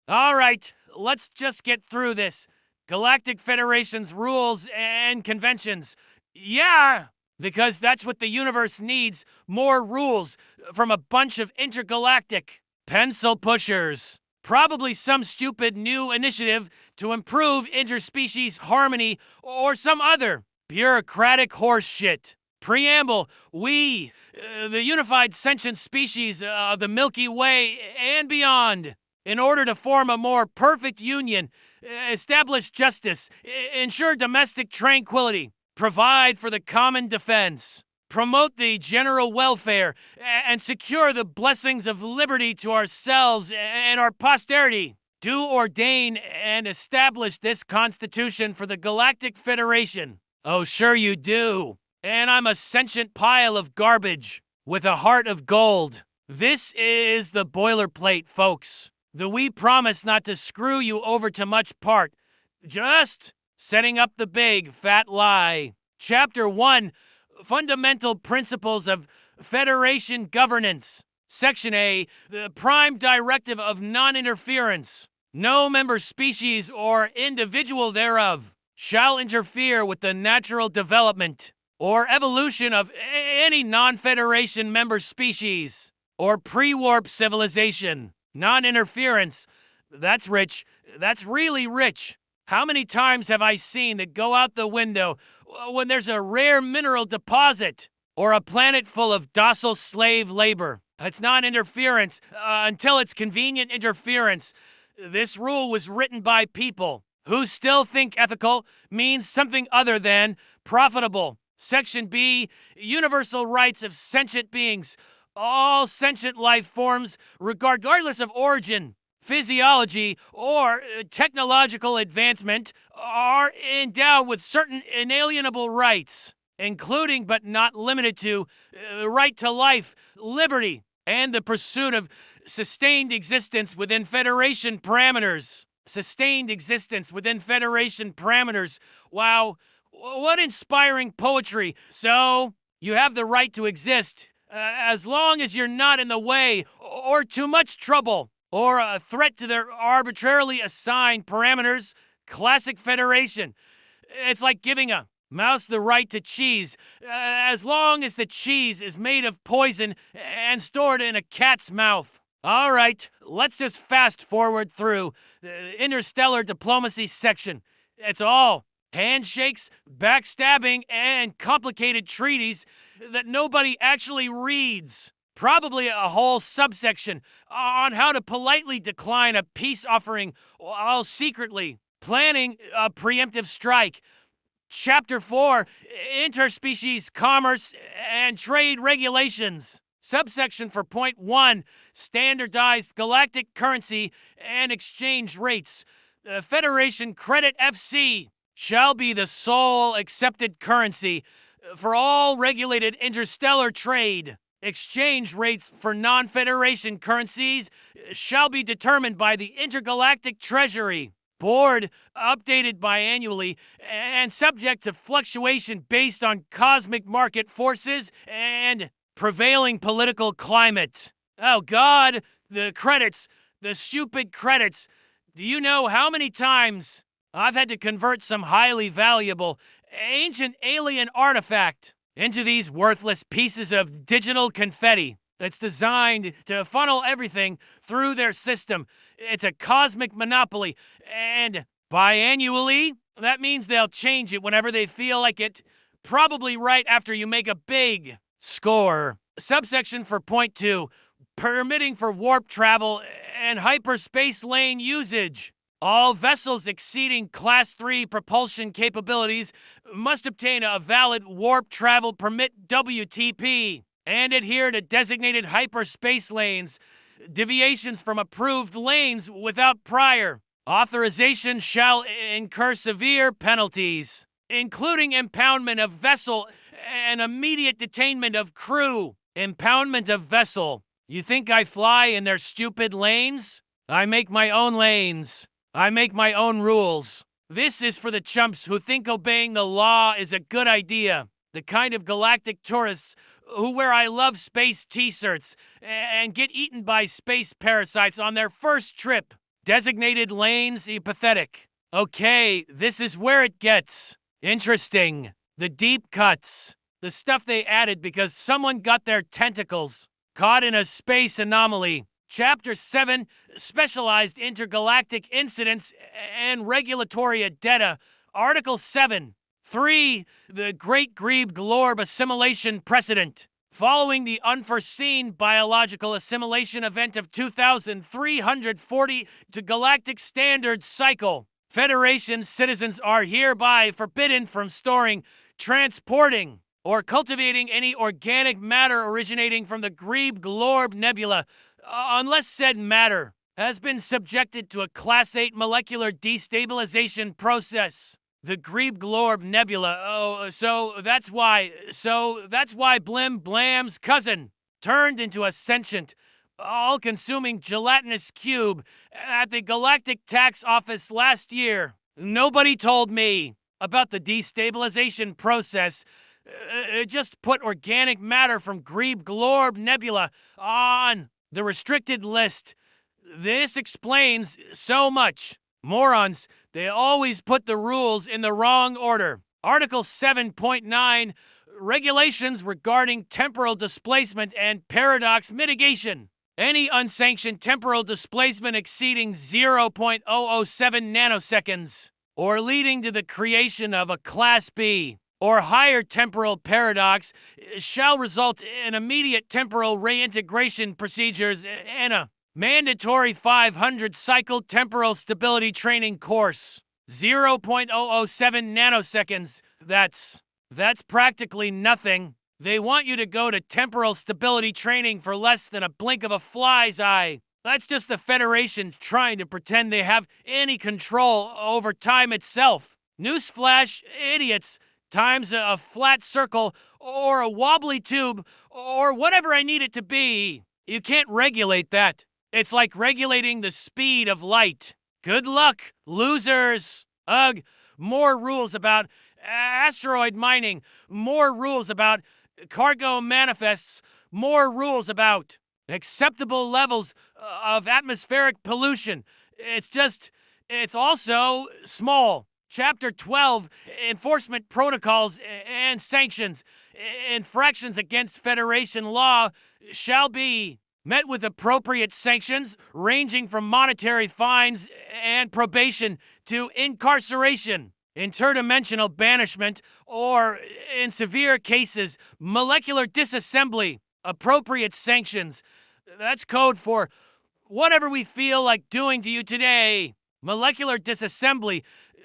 All right, let's just get through this. Galactic Federation's rules and conventions. Yeah, because that's what the universe needs, more rules from a bunch of intergalactic pencil pushers. Probably some stupid new initiative to improve interspecies harmony or some other bureaucratic horseshit. Preamble, we, the unified sentient species of the Milky Way and beyond, in order to form a more perfect union, establish justice, ensure domestic tranquility, provide for the common defense, promote the general welfare, and secure the blessings of liberty to ourselves and our posterity. Do ordain and establish this Constitution for the Galactic Federation. Oh, sure you do. And I'm a sentient pile of garbage with a heart of gold. This is the boilerplate, folks. The we promise not to screw you over to much part. Just setting up the big fat lie. Chapter 1, Fundamental Principles of Federation Governance. Section A, the prime directive of non-interference. No member species or individual thereof shall interfere with the natural development or evolution of any non-Federation member species or pre-warp civilization. Non-interference. That's rich. That's really rich. How many times have I seen that go out the window when there's a rare mineral deposit or a planet full of docile slave labor? It's non-interference until it's convenient interference. This rule was written by people who still think ethical means something other than profitable. Section B, universal rights of sentient beings. All sentient life forms, regardless of origin, physiology, or technological advancement, are endowed with certain inalienable rights, including but not limited to the right to life, liberty, and the pursuit of sustained existence within Federation parameters. Sustained existence within Federation parameters. Wow, what inspiring poetry. So, you have the right to exist, as long as you're not in the way, or too much trouble, or a threat to their arbitrarily assigned parameters. Classic Federation. It's like giving a mouse the right to cheese, as long as the cheese is made of poison and stored in a cat's mouth. All right, let's just fast forward through the interstellar diplomacy section. It's all handshakes, backstabbing, and complicated treaties that nobody actually reads. Probably a whole subsection on how to politely decline a peace offering while secretly planning a preemptive strike. Chapter 4, Interspecies Commerce and Trade Regulations. Subsection for Point 1, Standardized Galactic Currency and Exchange Rates. The Federation Credit FC shall be the sole accepted currency for all regulated interstellar trade. Exchange rates for non-Federation currencies shall be determined by the Intergalactic Treasury Board, updated biannually, and subject to fluctuation based on cosmic market forces and prevailing political climate. Oh God, the credits, the stupid credits. Do you know how many times I've had to convert some highly valuable, ancient alien artifact into these worthless pieces of digital confetti that's designed to funnel everything through their system? It's a cosmic monopoly, and biannually, that means they'll change it whenever they feel like it, probably right after you make a big score. Subsection for Point 2, permitting for warp travel and hyperspace lane usage. All vessels exceeding Class 3 propulsion capabilities must obtain a valid warp travel permit WTP and adhere to designated hyperspace lanes. Deviations from approved lanes without prior authorization shall incur severe penalties, including impoundment of vessel and immediate detainment of crew. Impoundment of vessel. You think I fly in their stupid lanes? I make my own lanes. I make my own rules. This is for the chumps who think obeying the law is a good idea. The kind of galactic tourists who wear I love space t-shirts and get eaten by space parasites on their first trip. Designated lanes, pathetic. Okay, this is where it gets interesting. The deep cuts. The stuff they added because someone got their tentacles caught in a space anomaly. Chapter 7, Specialized Intergalactic Incidents and Regulatory Data. Article 7. 3. The Great Grebe Glorb Assimilation Precedent. Following the unforeseen biological assimilation event of 2340 to Galactic Standard Cycle, Federation citizens are hereby forbidden from storing, transporting, or cultivating any organic matter originating from the Grebe Glorb Nebula, unless said matter has been subjected to a Class 8 molecular destabilization process. The Grebe Glorb Nebula, so that's why Blim Blam's cousin turned into a sentient, all-consuming gelatinous cube at the Galactic Tax Office last year. Nobody told me about the destabilization process. Just put organic matter from Grebe Glorb Nebula on the restricted list. This explains so much. Morons, they always put the rules in the wrong order. Article 7.9, Regulations regarding temporal displacement and paradox mitigation. Any unsanctioned temporal displacement exceeding 0.007 nanoseconds or leading to the creation of a Class B or higher temporal paradox shall result in immediate temporal reintegration procedures and a mandatory 500-cycle temporal stability training course. 0.007 nanoseconds. That's practically nothing. They want you to go to temporal stability training for less than a blink of a fly's eye. That's just the Federation trying to pretend they have any control over time itself. Newsflash, idiots. Time's a flat circle or a wobbly tube or whatever I need it to be. You can't regulate that. It's like regulating the speed of light. Good luck, losers. Ugh, more rules about asteroid mining, more rules about cargo manifests, more rules about acceptable levels of atmospheric pollution. It's also small. Chapter 12, Enforcement Protocols and Sanctions. Infractions against Federation law shall be met with appropriate sanctions ranging from monetary fines and probation to incarceration, interdimensional banishment, or, in severe cases, molecular disassembly. Appropriate sanctions. That's code for whatever we feel like doing to you today. Molecular disassembly.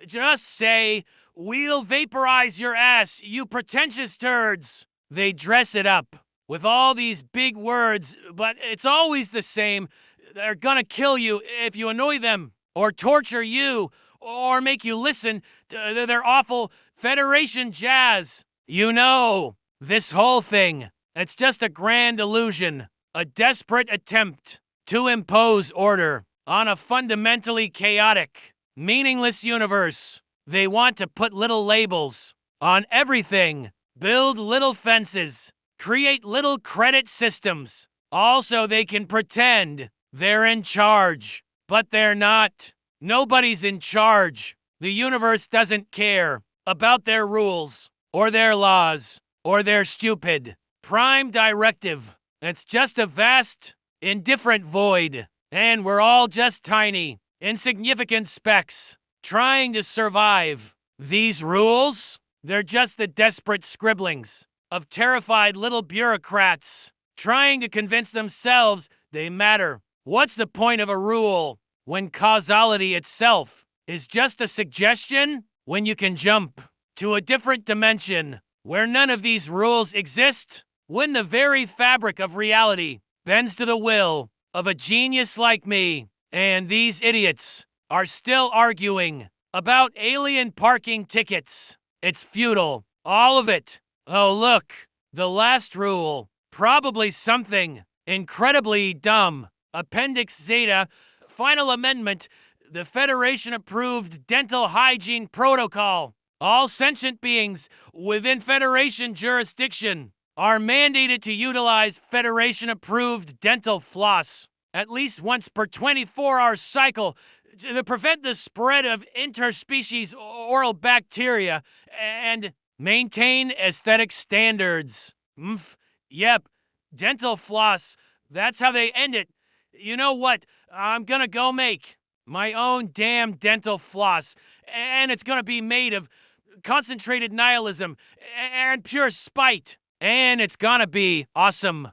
Just say, we'll vaporize your ass, you pretentious turds. They dress it up with all these big words, but it's always the same. They're gonna kill you if you annoy them, or torture you, or make you listen to their awful Federation jazz. You know, this whole thing, it's just a grand illusion, a desperate attempt to impose order on a fundamentally chaotic, meaningless universe. They want to put little labels on everything, build little fences, create little credit systems. Also, they can pretend they're in charge, but they're not. Nobody's in charge. The universe doesn't care about their rules, or their laws, or their stupid prime directive. It's just a vast, indifferent void, and we're all just tiny, insignificant specks trying to survive. These rules, they're just the desperate scribblings of terrified little bureaucrats trying to convince themselves they matter. What's the point of a rule when causality itself is just a suggestion? When you can jump to a different dimension where none of these rules exist? When the very fabric of reality bends to the will of a genius like me, and these idiots are still arguing about alien parking tickets. It's futile. All of it. Oh, look. The last rule. Probably something incredibly dumb. Appendix Zeta. Final Amendment. The Federation-approved dental hygiene protocol. All sentient beings within Federation jurisdiction are mandated to utilize Federation-approved dental floss at least once per 24-hour cycle to prevent the spread of interspecies oral bacteria and maintain aesthetic standards. Yep, dental floss. That's how they end it. You know what? I'm gonna go make my own damn dental floss, and it's gonna be made of concentrated nihilism and pure spite, and it's gonna be awesome.